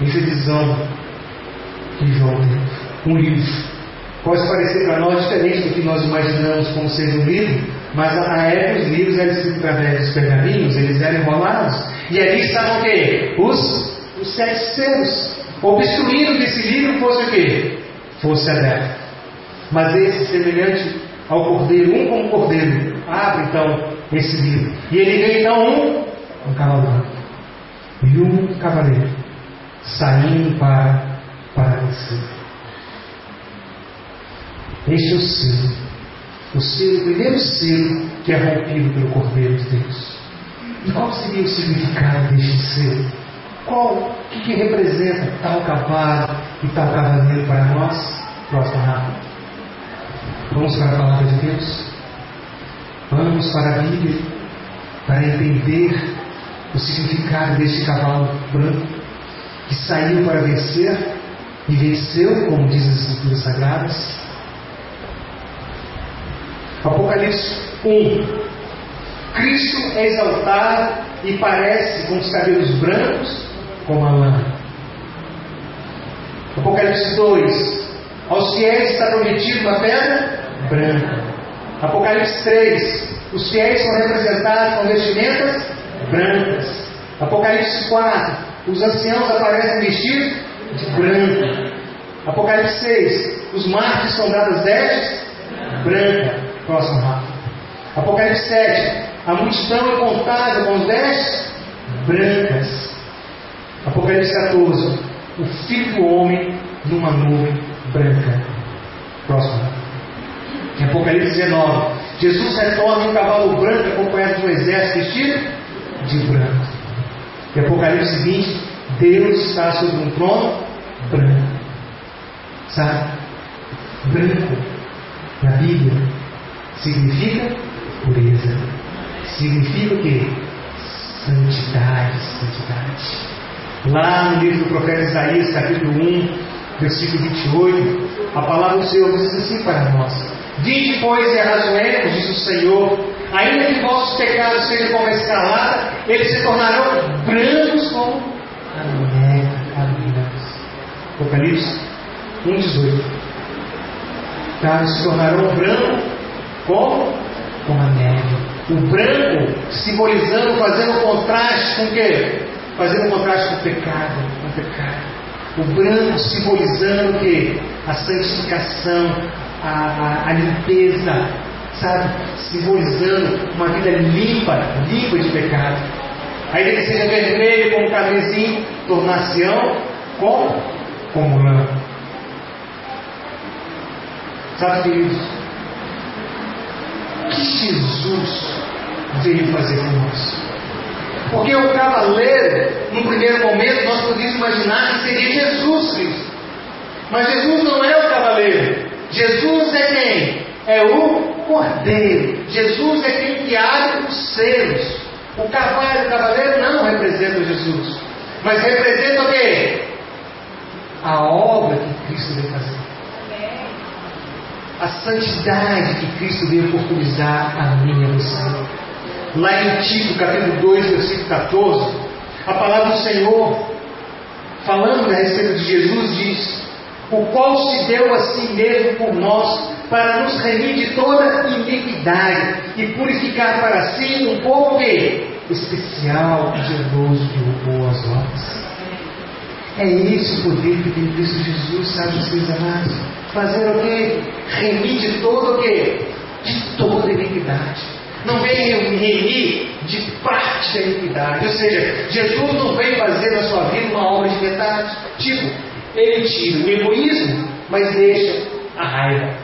Essa é a visão que João tem. Um livro pode parecer para nós diferente do que nós imaginamos como sendo um livro, mas na época os livros eram escritos através dos pergaminhos, eles eram enrolados, e ali estavam o quê? Os 7 selos, obstruindo que esse livro fosse o quê? Fosse aberto. Mas esse, semelhante ao cordeiro, um como cordeiro, abre então esse livro, e ele vê então um cavalo branco e um cavaleiro saindo para vencer. Este é o selo. O primeiro selo que é rompido pelo Cordeiro de Deus. E qual seria o significado deste selo? O que representa tal cavalo e tal cavaleiro para nós? Próximo rápido. Vamos para a palavra de Deus. Vamos para a Bíblia para entender o significado deste cavalo branco que saiu para vencer e venceu, como diz as Escrituras Sagradas. Apocalipse 1. Cristo é exaltado e parece com os cabelos brancos como a lã. Apocalipse 2. Aos fiéis está prometido uma pedra branca. Apocalipse 3. Os fiéis são representados com vestimentas brancas. Apocalipse 4. Os anciãos aparecem vestidos de branco. Apocalipse 6. Os mártires são dadas vestes brancas. Próximo rápido. Apocalipse 7. A multidão é contada com as vestes brancas. Apocalipse 14. O Filho do Homem numa nuvem branca. Próximo rápido. Em Apocalipse 19. Jesus retorna em um cavalo branco acompanhado de um exército vestido de branco. Em Apocalipse 20. Deus está sobre um trono branco. Sabe? Branco na Bíblia significa pureza. Significa o quê? Santidade, santidade. Lá no livro do profeta Isaías, capítulo 1, versículo 28, a palavra do Senhor diz assim para nós: Vinde, pois, e arrazoemos, diz o Senhor, ainda que vossos pecados sejam como a escarlata, eles se tornarão brancos como a neve. Apocalipse 1,18. Tá? Se tornarão brancos como a neve. O branco simbolizando, fazendo contraste com o quê? Fazendo contraste com o pecado. O branco simbolizando o quê? A santificação, a limpeza, sabe? Simbolizando uma vida limpa de pecado. Ainda que seja vermelho como carmesim, tornar-se-ão como lã. Sabe, queridos? O que Jesus veio fazer por nós? Porque o cavaleiro, no primeiro momento, nós podíamos imaginar que seria Jesus Cristo. Mas Jesus não é o cavaleiro. Jesus é quem? É o cordeiro. Jesus é quem que abre os selos. O cavaleiro não representa Jesus, mas representa o quê? A obra que Cristo veio fazer. A santidade que Cristo veio oportunizar a mim e a você. Lá em Tito, capítulo 2, versículo 14, a palavra do Senhor, falando a respeito de Jesus, diz: o qual se deu a si mesmo por nós, para nos remir de toda iniquidade e purificar para si um povo especial e zeloso de boas obras. É esse o poder que tem Cristo Jesus, sabe, vocês amados? Fazer o quê? Remir de todo o quê? De toda iniquidade. Não vem remir de parte da iniquidade. Ou seja, Jesus não vem fazer na sua vida uma obra de metade. Tipo, ele tira o egoísmo, mas deixa a raiva.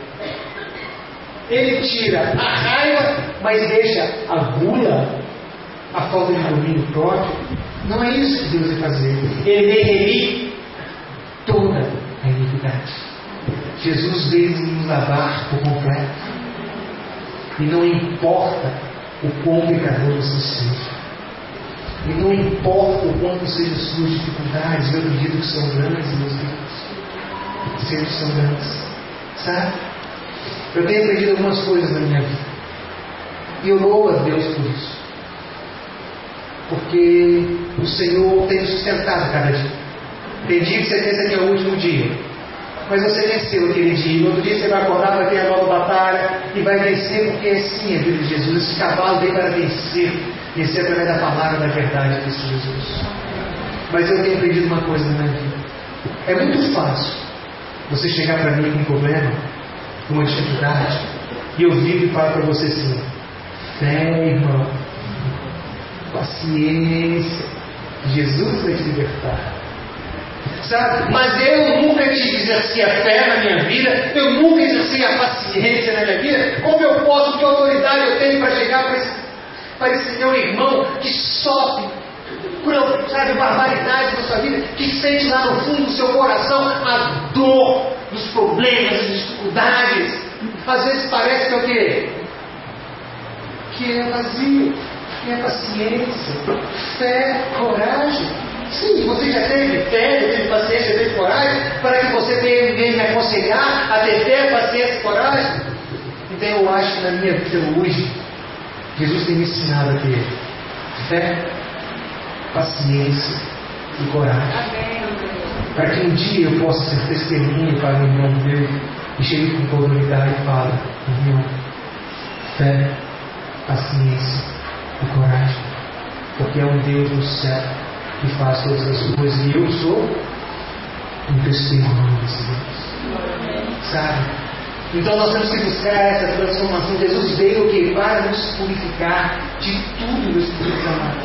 Ele tira a raiva, mas deixa a gula, a falta de domínio próprio. Não é isso que Deus vai fazer. Ele vem remir toda a iniquidade. Jesus veio nos lavar por completo. E não importa o quão pecador você seja. E não importa o quanto sejam suas dificuldades. Eu acredito que são grandes, meus Deus. Sempre são grandes. Sabe? Eu tenho aprendido algumas coisas na minha vida. E eu louvo a Deus por isso. Porque o Senhor tem me sustentado cada dia. Tem dia que você pensa que é o último dia, mas você venceu aquele dia. No outro dia você vai acordar, vai ter a nova batalha e vai vencer, porque assim é a vida de Jesus. Esse cavalo veio para vencer através da palavra da verdade de Jesus. Mas eu tenho aprendido uma coisa na minha vida. É muito fácil você chegar para mim com um problema, com uma dificuldade, e eu vivo e falo para você assim: fé, irmão, paciência, Jesus vai te libertar. Sabe? Mas eu nunca exerci a fé na minha vida, eu nunca exerci a paciência na minha vida. Como eu posso, que autoridade eu tenho para chegar para esse meu irmão que sofre por, sabe, barbaridade na sua vida, que sente lá no fundo do seu coração a dor dos problemas, das dificuldades? Às vezes parece que é o quê? Que é vazio, que é paciência, fé, coragem. Sim, você já teve fé, já teve paciência, já teve coragem, para que você venha me aconselhar a ter fé, paciência e coragem. Então eu acho que na minha vida hoje, Jesus tem me ensinado a ter fé, paciência e coragem. Para que um dia eu possa ser testemunho para o irmão meu e chegue com autoridade e fala: irmão, fé, paciência e coragem, porque é um Deus no céu que faz todas as coisas, e eu sou um testemunho desse Deus, sabe? Então nós temos que buscar essa transformação. Jesus veio que para nos purificar de tudo no Espírito Santo,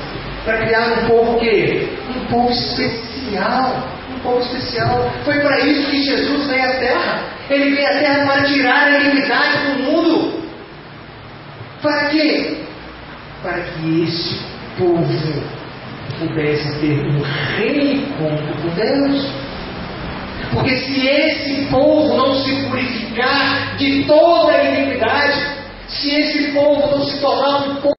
para criar um povo que um povo especial, um povo especial. Foi para isso que Jesus veio à Terra. Ele veio à Terra para tirar a iniquidade do mundo. Para quê? Para que este povo pudesse ter um reencontro com Deus. Porque se esse povo não se purificar de toda a iniquidade, se esse povo não se tornar um povo